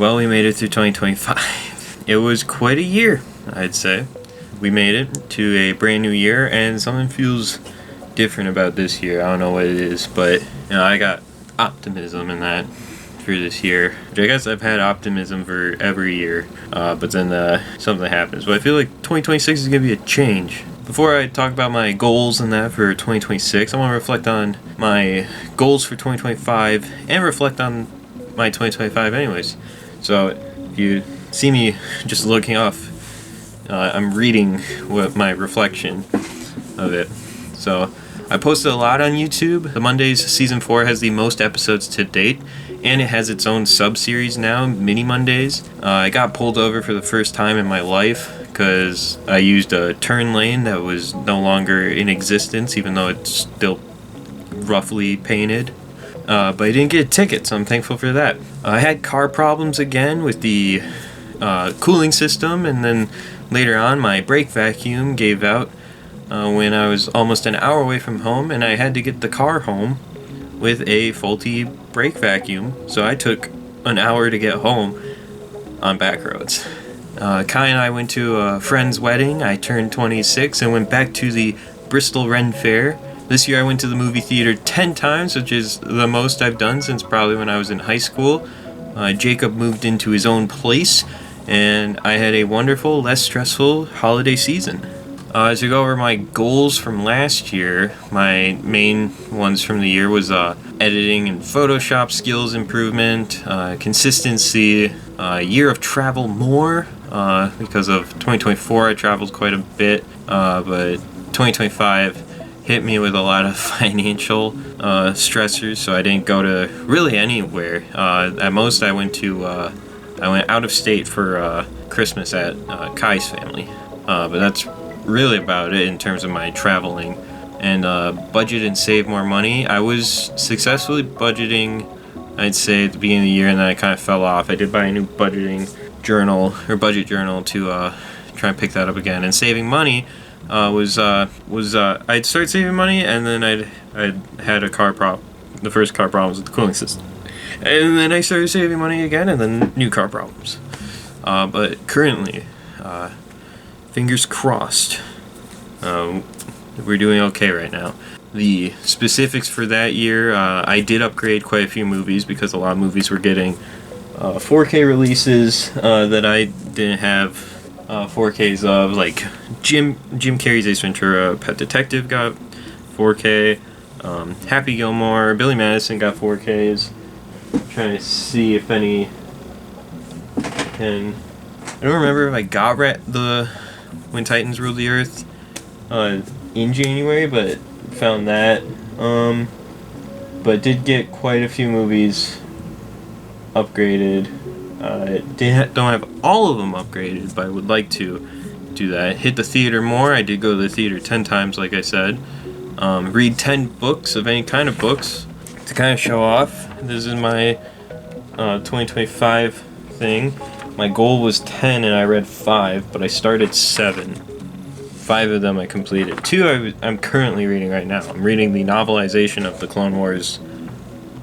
Well, we made it through 2025. It was quite a year, I'd say. We made it to a brand new year, and something feels different about this year. I don't know what it is, but I got optimism in that for this year. Which I guess I've had optimism for every year, but then something happens. But I feel like 2026 is going to be a change. Before I talk about my goals and that for 2026, I want to reflect on my goals for 2025 and reflect on my 2025 anyways. So if you see me just looking off, I'm reading what my reflection of it. So I posted a lot on YouTube. The Mondays season 4 has the most episodes to date, and it has its own sub-series now, Mini Mondays. I got pulled over for the first time in my life because I used a turn lane that was no longer in existence, even though it's still roughly painted. But I didn't get a ticket, so I'm thankful for that. I had car problems again with the cooling system, and then later on my brake vacuum gave out when I was almost an hour away from home, and I had to get the car home with a faulty brake vacuum. So I took an hour to get home on back roads. Kai and I went to a friend's wedding. I turned 26 and went back to the Bristol Ren Fair. This year I went to the movie theater 10 times, which is the most I've done since probably when I was in high school. Jacob moved into his own place, and I had a wonderful, less stressful holiday season. As we go over my goals from last year, my main ones from the year was editing and Photoshop skills improvement, consistency, year of travel more, because of 2024 I traveled quite a bit, but 2025 hit me with a lot of financial stressors, so I didn't go to really anywhere. At most I went out of state for Christmas at Kai's family, but that's really about it in terms of my traveling. And budget and save more money. I was successfully budgeting, I'd say, at the beginning of the year, and then I kind of fell off. I did buy a new budget journal to try and pick that up again. And saving money I'd start saving money, and then I'd had the first car problem was with the cooling system, and then I started saving money again, and then new car problems. But currently, fingers crossed, we're doing okay right now. The specifics for that year, I did upgrade quite a few movies because a lot of movies were getting 4K releases that I didn't have 4Ks of, like Jim Carrey's Ace Ventura, Pet Detective got 4K, Happy Gilmore, Billy Madison got 4Ks. I'm trying to see if any can. I don't remember if I got the When Titans Ruled the Earth in January, but found that. But did get quite a few movies upgraded. Don't have all of them upgraded, but I would like to do that. Hit the theater more. I did go to the theater 10 times, like I said. Read 10 books of any kind of books to kind of show off. This is my 2025 thing. My goal was 10 and I read 5, but I started 7. 5 of them I completed. 2 I'm currently reading right now. I'm reading the novelization of the Clone Wars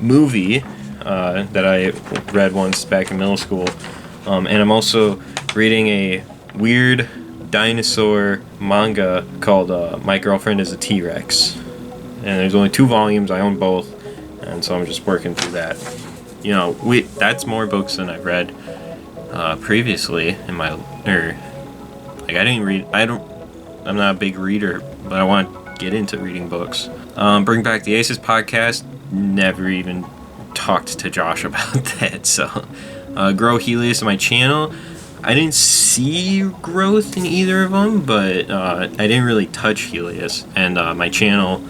movie that I read once back in middle school. And I'm also reading a weird dinosaur manga called My Girlfriend is a T-Rex. And there's only 2 volumes. I own both. And so I'm just working through that. That's more books than I've read previously in my... I didn't read... I'm not a big reader, but I want to get into reading books. Bring Back the Aces podcast. Never even talked to Josh about that. So, grow Helios on my channel. I didn't see growth in either of them, but I didn't really touch Helios, and my channel,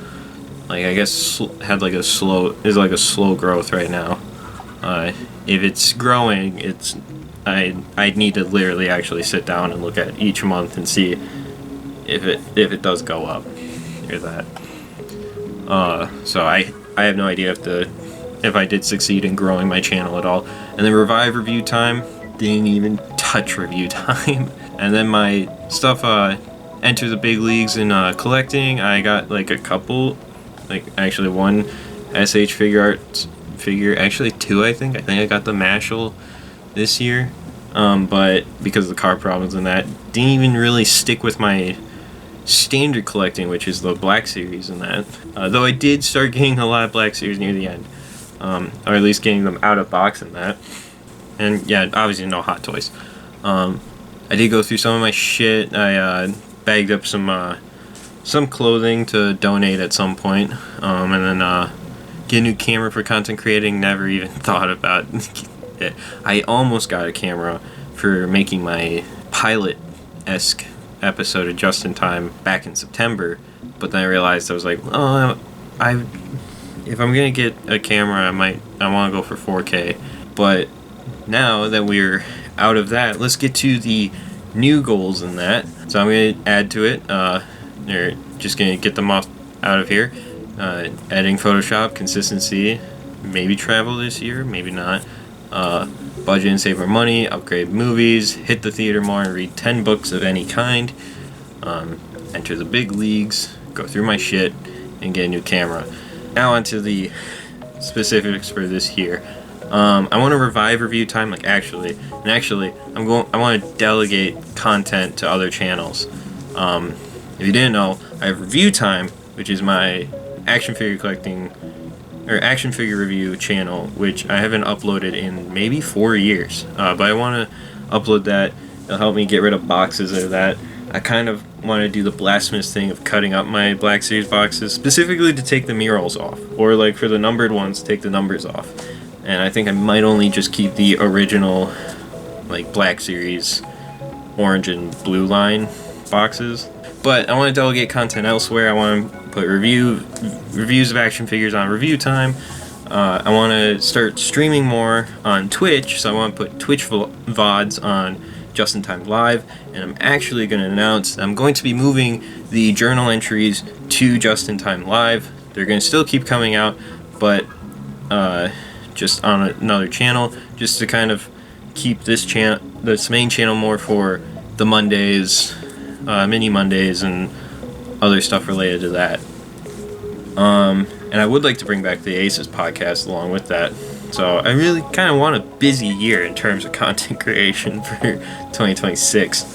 I guess, had a slow growth right now. If it's growing, I'd need to literally actually sit down and look at each month and see if it does go up or that. So I have no idea if I did succeed in growing my channel at all. And then Revive review time, didn't even touch review time. And then my stuff enter the big leagues in collecting. I got a couple, actually one SH figure, actually 2 I think. I got the Mashal this year, but because of the car problems and that, didn't even really stick with my standard collecting, which is the Black Series and that. Though I did start getting a lot of Black Series near the end, or at least getting them out of box and that. And yeah, obviously no Hot Toys. I did go through some of my shit. I bagged up some clothing to donate at some point, and then get a new camera for content creating. Never even thought about it. I almost got a camera for making my pilot-esque episode of JustinTime back in September, but then I realized, I was like, oh, if I'm gonna get a camera, I want to go for 4K. But now that we're out of that, let's get to the new goals in that. So I'm gonna add to it. Or just gonna get them out of here. Editing Photoshop, consistency, maybe travel this year, maybe not. Budget and save our money, upgrade movies, hit the theater more and read 10 books of any kind, enter the big leagues, go through my shit, and get a new camera. Now onto the specifics for this year. I want to revive review time, actually I want to delegate content to other channels. If you didn't know, I have Review Time, which is my action figure collecting or action figure review channel, which I haven't uploaded in maybe 4 years. But I want to upload that. It'll help me get rid of boxes of that. I kind of want to do the blasphemous thing of cutting up my Black Series boxes, specifically to take the murals off, or for the numbered ones, take the numbers off. And I think I might only just keep the original, Black Series orange and blue line boxes. But I want to delegate content elsewhere. I want to put reviews of action figures on Review Time. I want to start streaming more on Twitch, so I want to put Twitch VODs on JustinTime Live. And I'm actually going to announce I'm going to be moving the journal entries to JustinTime Live. They're going to still keep coming out, but just on another channel, just to kind of keep this main channel more for the Mondays, mini Mondays, and other stuff related to that. And I would like to bring back the Aces podcast along with that. So I really kind of want a busy year in terms of content creation for 2026.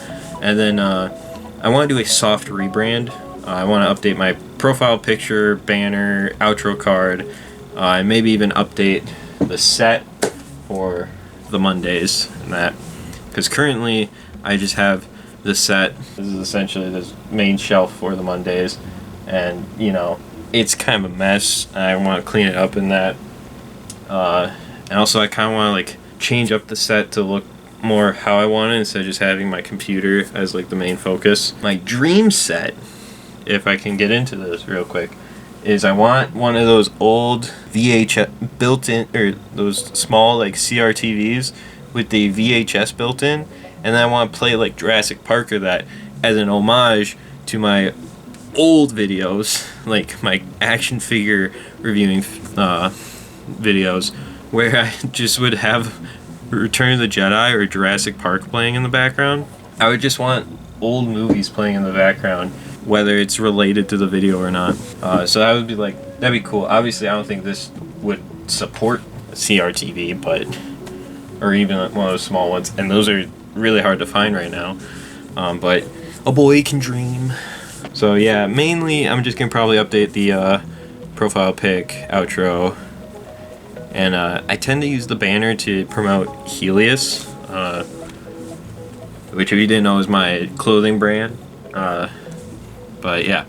And then I want to do a soft rebrand. I want to update my profile picture, banner, outro card, and maybe even update the set for the Mondays and that. Because currently I just have the set. This is essentially the main shelf for the Mondays, and it's kind of a mess. I want to clean it up in that, and also I kind of want to change up the set to look more how I want it, instead of just having my computer as the main focus. My dream set, if I can get into this real quick, is I want one of those old VHS built-in, or those small CRTVs with the VHS built in. And then I want to play Jurassic Park or that as an homage to my old videos, my action figure reviewing videos, where I just would have Return of the Jedi or Jurassic Park playing in the background. I would just want old movies playing in the background, whether it's related to the video or not. So that would be that'd be cool. Obviously, I don't think this would support a CRTV, or even one of those small ones, and those are really hard to find right now, but a boy can dream. So yeah, mainly I'm just gonna probably update the profile pic, outro, and I tend to use the banner to promote Helios, which if you didn't know is my clothing brand, but yeah.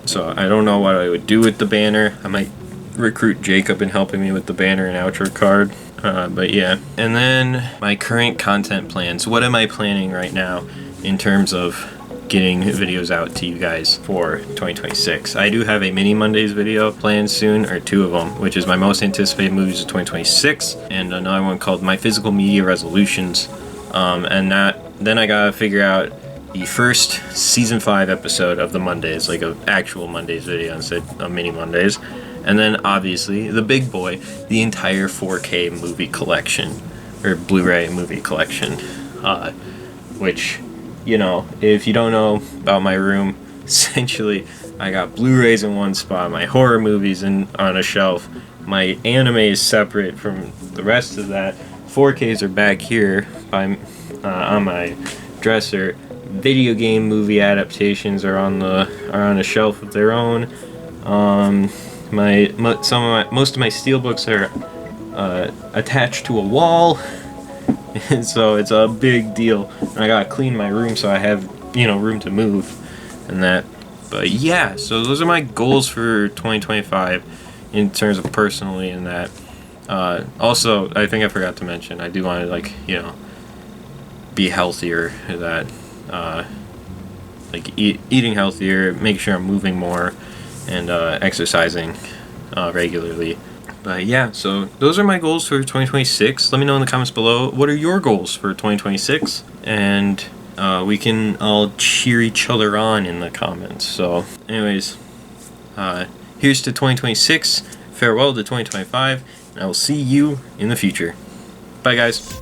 So I don't know what I would do with the banner. I might recruit Jacob in helping me with the banner and outro card. But yeah, and then my current content plans. What am I planning right now in terms of getting videos out to you guys for 2026? I do have a mini Mondays video planned soon, or 2 of them, which is my most anticipated movies of 2026, and another one called My Physical Media Resolutions. Then I gotta figure out the first season 5 episode of the Mondays, an actual Mondays video instead of mini Mondays. And then, obviously, the big boy, the entire 4K movie collection, or Blu-ray movie collection, which, if you don't know about my room, essentially, I got Blu-rays in one spot, my horror movies on a shelf, my anime is separate from the rest of that. 4Ks are back here by on my dresser. Video game movie adaptations are on a shelf of their own. Most of my steelbooks are attached to a wall, and so it's a big deal. And I gotta clean my room so I have room to move and that. But yeah, so those are my goals for 2025 in terms of personally and that. Also, I think I forgot to mention, I do want to be healthier. That eating healthier, make sure I'm moving more, and exercising regularly. But yeah, so those are my goals for 2026. Let me know in the comments below, what are your goals for 2026? And we can all cheer each other on in the comments. So anyways, here's to 2026. Farewell to 2025. And I will see you in the future. Bye, guys.